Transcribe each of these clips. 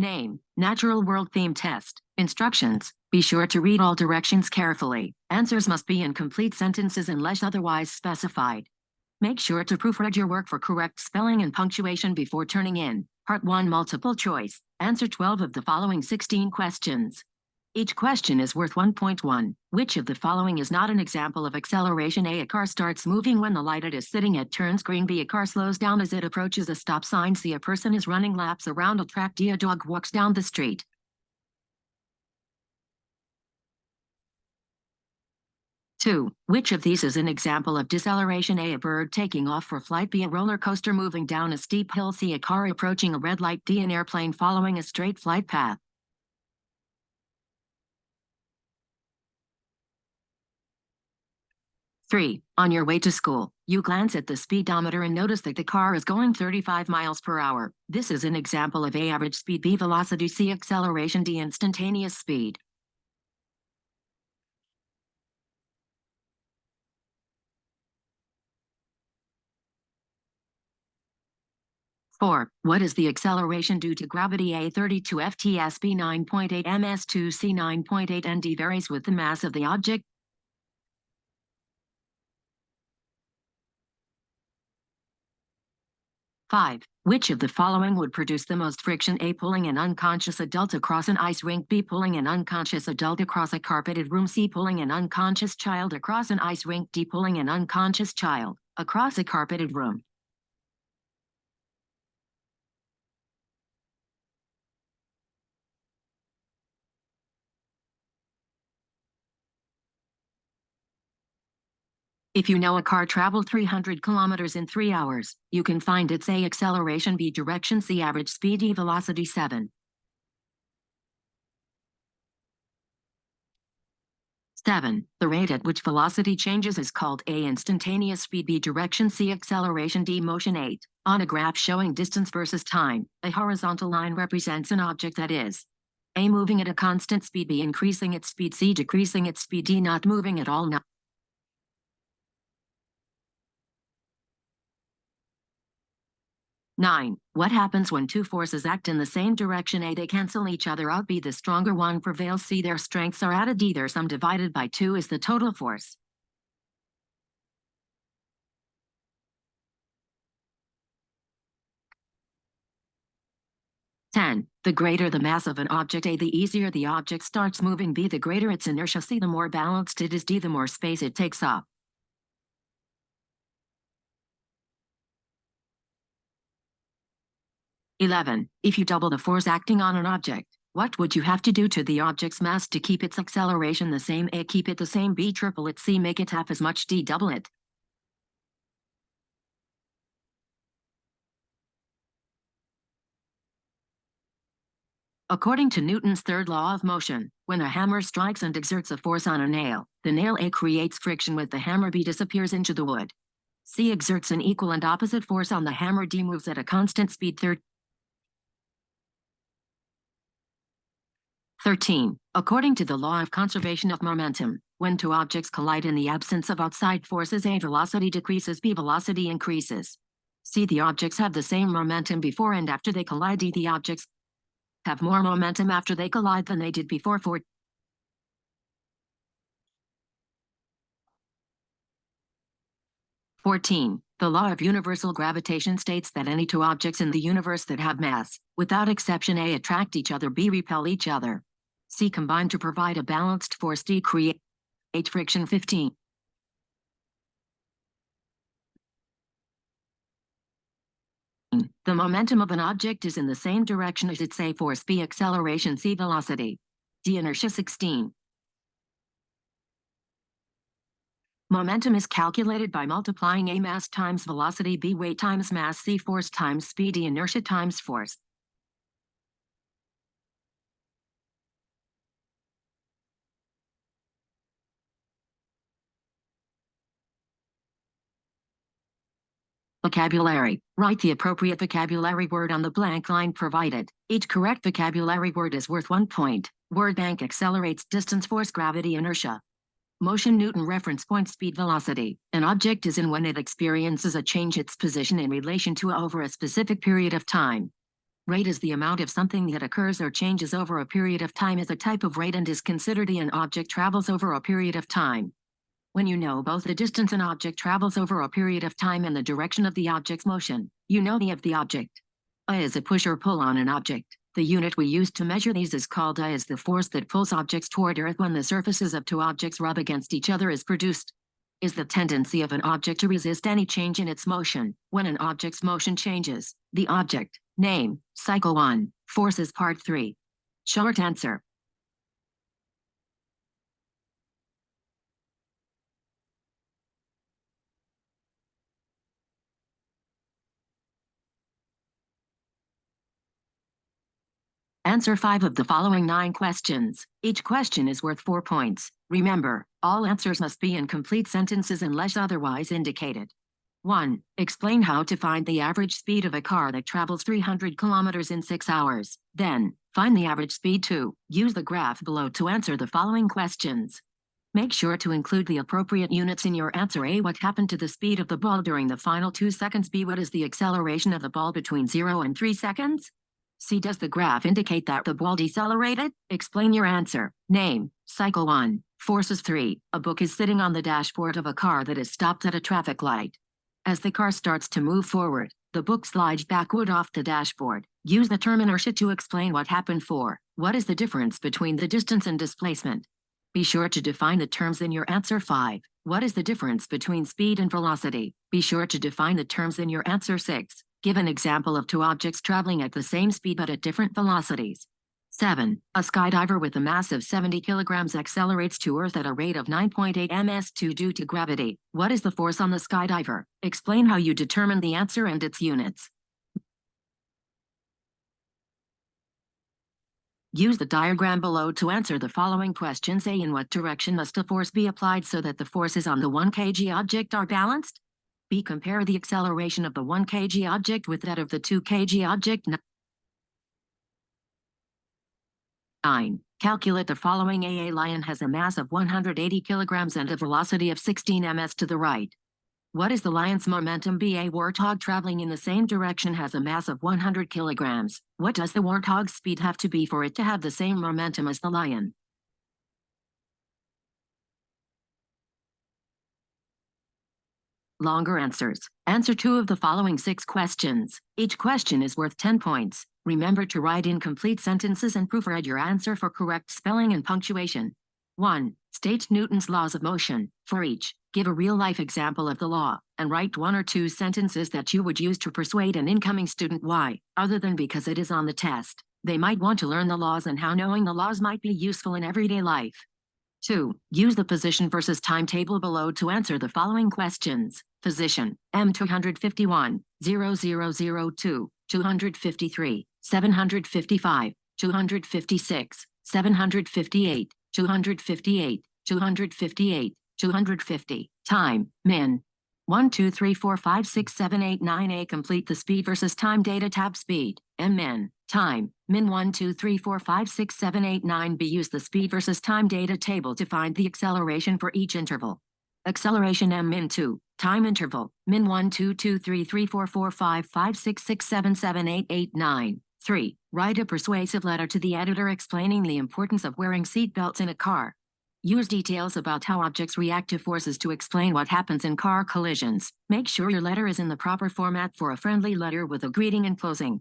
Name, natural world theme test. Instructions. Be sure to read all directions carefully. Answers must be in complete sentences unless otherwise specified. Make sure to proofread your work for correct spelling and punctuation before turning in. Part 1 multiple choice. Answer 12 of the following 16 questions. Each question is worth 1.1. Which of the following is not an example of acceleration? A car starts moving when the light it is sitting at turns green. B, a car slows down as it approaches a stop sign. C, a person is running laps around a track. D, a dog walks down the street. 2. Which of these is an example of deceleration? A bird taking off for flight. B, a roller coaster moving down a steep hill. C, a car approaching a red light. D, an airplane following a straight flight path. 3. On your way to school, you glance at the speedometer and notice that the car is going 35 miles per hour. This is an example of A, average speed. B, velocity. C, acceleration. D, instantaneous speed. 4. What is the acceleration due to gravity? A, 32 fts. B, 9.8 ms2. C, 9.8 and D varies with the mass of the object. 5. Which of the following would produce the most friction? A, pulling an unconscious adult across an ice rink. B, pulling an unconscious adult across a carpeted room. C, pulling an unconscious child across an ice rink. D, pulling an unconscious child across a carpeted room. If you know a car traveled 300 kilometers in 3 hours, you can find its A, acceleration. B, direction. C, average speed. D, velocity. 7. 7. The rate at which velocity changes is called A, instantaneous speed. B, direction. C, acceleration. D, motion. 8. On a graph showing distance versus time, a horizontal line represents an object that is A, moving at a constant speed. B, increasing its speed. C, decreasing its speed. D, not moving at all. 9. What happens when two forces act in the same direction? A, they cancel each other out. B, the stronger one prevails. C, their strengths are added. D, their sum divided by 2 is the total force. 10. The greater the mass of an object. A, the easier the object starts moving. B, the greater its inertia. C, the more balanced it is. D, the more space it takes up. 11. If you double the force acting on an object, what would you have to do to the object's mass to keep its acceleration the same? A, keep it the same. B, triple it. C, make it half as much. D, double it. 'According to Newton's third law of motion, when a hammer strikes and exerts a force on a nail, the nail A creates friction with the hammer. B, disappears into the wood. C, exerts an equal and opposite force on the hammer. D, moves at a constant speed. 13. According to the law of conservation of momentum, when two objects collide in the absence of outside forces, A, velocity decreases. B, velocity increases. C, the objects have the same momentum before and after they collide. D, the objects have more momentum after they collide than they did before. 14. The law of universal gravitation states that any two objects in the universe that have mass, without exception, A, attract each other. B, repel each other. C, combine to provide a balanced force. D, create friction. 15. The momentum of an object is in the same direction as its A, force. B, acceleration. C, velocity. D, inertia. 16. Momentum is calculated by multiplying A, mass times velocity. B, weight times mass. C, force times speed. D, inertia times force. Vocabulary. Write the appropriate vocabulary word on the blank line provided. Each correct vocabulary word is worth 1 point. Word bank: accelerates, distance, force, gravity, inertia. Motion, Newton, reference point, speed, velocity. An object is in when it experiences a change its position in relation to over a specific period of time. Rate is the amount of something that occurs or changes over a period of time as a type of rate and is considered an object travels over a period of time. When you know both the distance an object travels over a period of time and the direction of the object's motion, you know the of the object. A is a push or pull on an object. The unit we use to measure these is called A, is the force that pulls objects toward Earth when the surfaces of two objects rub against each other is produced. Is the tendency of an object to resist any change in its motion. When an object's motion changes, the object, name, cycle 1, forces part 3. Short answer. Answer 5 of the following 9 questions. Each question is worth 4 points. Remember, all answers must be in complete sentences unless otherwise indicated. 1. Explain how to find the average speed of a car that travels 300 kilometers in 6 hours. Then, find the average speed. 2. Use the graph below to answer the following questions. Make sure to include the appropriate units in your answer. A. What happened to the speed of the ball during the final 2 seconds? B. What is the acceleration of the ball between 0 and 3 seconds? C. Does the graph indicate that the ball decelerated? Explain your answer. Name, cycle 1, forces 3. A book is sitting on the dashboard of a car that is stopped at a traffic light. As the car starts to move forward, the book slides backward off the dashboard. Use the term inertia to explain what happened. 4. What is the difference between the distance and displacement? Be sure to define the terms in your answer. 5. What is the difference between speed and velocity? Be sure to define the terms in your answer. 6. Give an example of two objects traveling at the same speed but at different velocities. 7. A skydiver with a mass of 70 kilograms accelerates to Earth at a rate of 9.8 ms2 due to gravity. What is the force on the skydiver? Explain how you determine the answer and its units. Use the diagram below to answer the following questions. A. In what direction must a force be applied so that the forces on the 1 kg object are balanced? B. Compare the acceleration of the 1 kg object with that of the 2 kg object. 9. Calculate the following. A lion has a mass of 180 kilograms and a velocity of 16 ms to the right. What is the lion's momentum? B. A warthog traveling in the same direction has a mass of 100 kilograms. What does the warthog's speed have to be for it to have the same momentum as the lion? Longer answers. Answer 2 of the following 6 questions. Each question is worth 10 points. Remember to write in complete sentences and proofread your answer for correct spelling and punctuation. 1. State Newton's laws of motion. For each, give a real-life example of the law, and write 1 or 2 sentences that you would use to persuade an incoming student why, other than because it is on the test, they might want to learn the laws and how knowing the laws might be useful in everyday life. 2. Use the position versus time table below to answer the following questions. Position, M251, 0002, 253, 755, 256, 758, 258, 258, 250. Time, min. 1, 2, 3, 4, 5, 6, 7, 8, 9. A. Complete the speed versus time data tab. Speed, M min. Time, min. 1, 2, 3, 4, 5, 6, 7, 8, 9. B. Use the speed versus time data table to find the acceleration for each interval. Acceleration M min 2. Time interval, min 1, 2, 2, 3, 3, 4, 4, 5, 5, 6, 6, 7, 7, 8, 8, 9. 3. Write a persuasive letter to the editor explaining the importance of wearing seat belts in a car. Use details about how objects react to forces to explain what happens in car collisions. Make sure your letter is in the proper format for a friendly letter with a greeting and closing.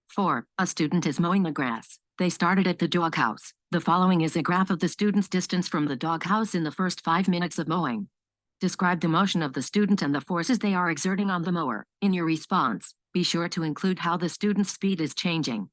4. A student is mowing the grass. They started at the doghouse. The following is a graph of the student's distance from the doghouse in the first 5 minutes of mowing. Describe the motion of the student and the forces they are exerting on the mower. In your response, be sure to include how the student's speed is changing,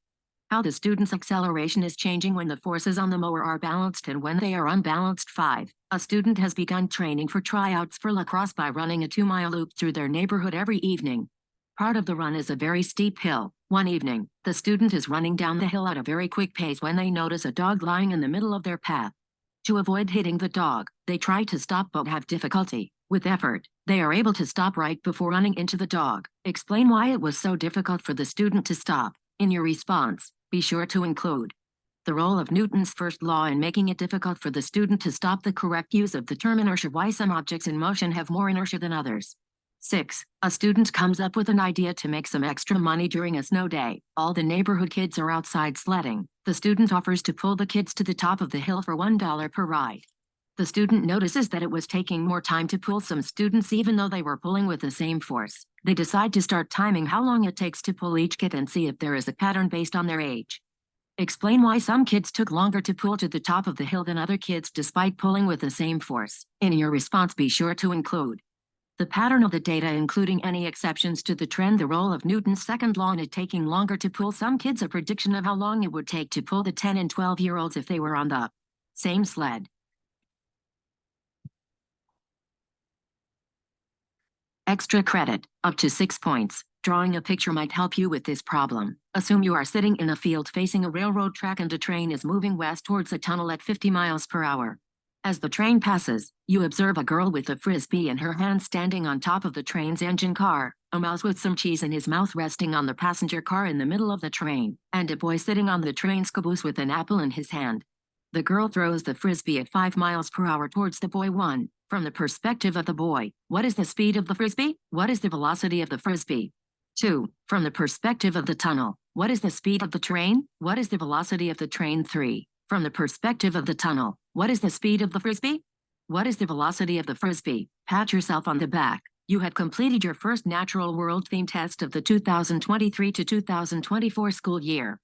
how the student's acceleration is changing when the forces on the mower are balanced and when they are unbalanced. 5. A student has begun training for tryouts for lacrosse by running a 2-mile loop through their neighborhood every evening. Part of the run is a very steep hill. One evening, the student is running down the hill at a very quick pace when they notice a dog lying in the middle of their path. To avoid hitting the dog, they try to stop but have difficulty. With effort, they are able to stop right before running into the dog. Explain why it was so difficult for the student to stop. In your response, be sure to include the role of Newton's first law in making it difficult for the student to stop, the correct use of the term inertia, why some objects in motion have more inertia than others. 6. A student comes up with an idea to make some extra money during a snow day. All the neighborhood kids are outside sledding. The student offers to pull the kids to the top of the hill for $1 per ride. The student notices that it was taking more time to pull some students even though they were pulling with the same force. They decide to start timing how long it takes to pull each kid and see if there is a pattern based on their age. Explain why some kids took longer to pull to the top of the hill than other kids despite pulling with the same force. In your response, be sure to include the pattern of the data, including any exceptions to the trend, the role of Newton's second law in it taking longer to pull some kids, a prediction of how long it would take to pull the 10 and 12-year-olds if they were on the same sled. Extra credit, up to 6 points. Drawing a picture might help you with this problem. Assume you are sitting in a field facing a railroad track and a train is moving west towards a tunnel at 50 miles per hour. As the train passes, you observe a girl with a frisbee in her hand standing on top of the train's engine car, a mouse with some cheese in his mouth resting on the passenger car in the middle of the train, and a boy sitting on the train's caboose with an apple in his hand. The girl throws the frisbee at 5 miles per hour towards the boy. 1. From the perspective of the boy, what is the speed of the frisbee? What is the velocity of the frisbee? 2. From the perspective of the tunnel, what is the speed of the train? What is the velocity of the train? 3. From the perspective of the tunnel, what is the speed of the frisbee? What is the velocity of the frisbee? Pat yourself on the back. You have completed your first Natural World theme test of the 2023 to 2024 school year.